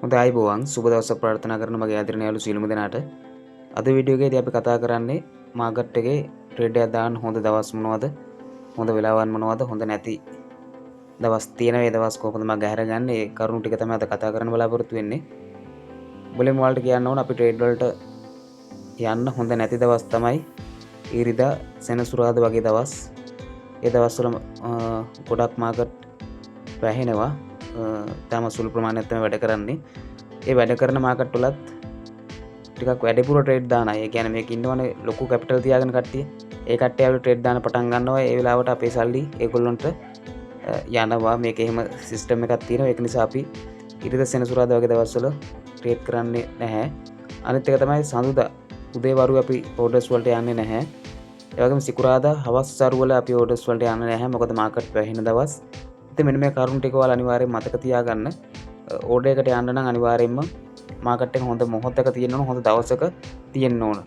හොඳයි අයබෝවන් සුබ දවසක් ප්‍රාර්ථනා කරන මගේ ආදරණීය යාළු සියලුම දෙනාට අද වීඩියෝ එකේදී අපි කතා කරන්නේ මාකට් එකේ ට්‍රේඩ් එකක් දාන්න හොඳ දවස් මොනවද හොඳ වෙලාවන් මොනවද හොඳ නැති දවස් තියෙන ඒ දවස් කොහොමද මම ගහරගන්නේ ඒ කරුණු ටික තමයි අද කතා කරන්න බලාපොරොත්තු වෙන්නේ මුලින්ම ඔයාලට කියන්න ඕන අපි ට්‍රේඩ් වලට යන්න හොඳ නැති දවස් තමයි ඊරිදා සෙනසුරාදා වගේ දවස් ඒ දවස්වල ගොඩක් මාකට් වැහෙනවා තාම සුළු ප්‍රමාණයක් තමයි වැඩ කරන්නේ. ඒ වැඩ කරන මාකට් වලත් ටිකක් වැඩිපුර ට්‍රේඩ් දාන අය. ඒ කියන්නේ මේක ඉන්නවනේ ලොකු කැපිටල් තියාගෙන කට්ටිය. ඒ කට්ටියව ට්‍රේඩ් දාන්න පටන් ගන්නවා. ඒ වෙලාවට අපේ සල්ලි ඒගොල්ලන්ට යනවා. මේක එහෙම සිස්ටම් එකක් තියෙනවා. ඒක නිසා අපි ඉරිදා සෙනසුරාදා වගේ දවස්වල ට්‍රේඩ් කරන්නේ නැහැ. අනිත් එක තමයි සඳුදා උදේ වරුවේ අපි ඕඩර්ස් වලට යන්නේ නැහැ. ඒ වගේම සිකුරාදා හවස් වරුවල අපි ඕඩර්ස් වලට යන්නේ නැහැ. මොකද මාකට් වැහෙන දවස්. මෙන්න මේ කරුණු ටික ඔයාලා අනිවාර්යෙන් මතක තියාගන්න. ඕඩර් එකට යන්න නම් අනිවාර්යෙන්ම මාකට් එක හොඳ මොහොතක තියෙන්න ඕන, හොඳ දවසක තියෙන්න ඕන.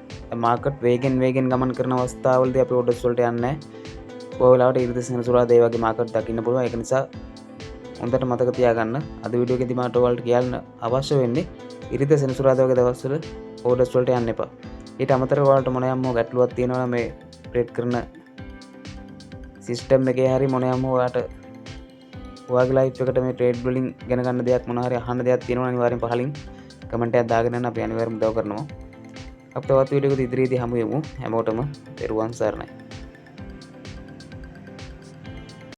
මාකට් වේගෙන් ගමන් කරන අවස්ථාවලදී අපි ඕඩර්ස් වලට යන්නේ නැහැ. ඔය වෙලාවට ඉරිදා සෙනසුරාදා ඒ වගේ මාකට් දකින්න පුළුවන්. ඒක නිසා හොඳට මතක තියාගන්න. අද වීඩියෝ එකේදී මට ඔයාලට කියන්න අවශ්‍ය වෙන්නේ ඉරිදා සෙනසුරාදා වගේ දවස්වල ඕඩර්ස් වලට යන්න එපා. ඊට අමතරව ඔයාලට මොනෑම ගැටලුවක් තියෙනවා නම් මේ ට්‍රේඩ් කරන සිස්ටම් එකේ හරි මොනෑම ඔයාලට ඔයාගේ ලයිෆ් එකට මේ ට්‍රේඩ් වලින් ඉගෙන ගන්න දෙයක් මොනවා හරි අහන්න දෙයක් තියෙනවා නම් අනිවාර්යෙන් පහලින් කමෙන්ට් එකක් දාගෙන යන්න අපි අනිවාර්යෙන් උදව් කරනවා. අපිට තවත් වීඩියෝ එකක ඉදිරියේදී හමු වෙමු. හැමෝටම පෙරුවන් සරණයි.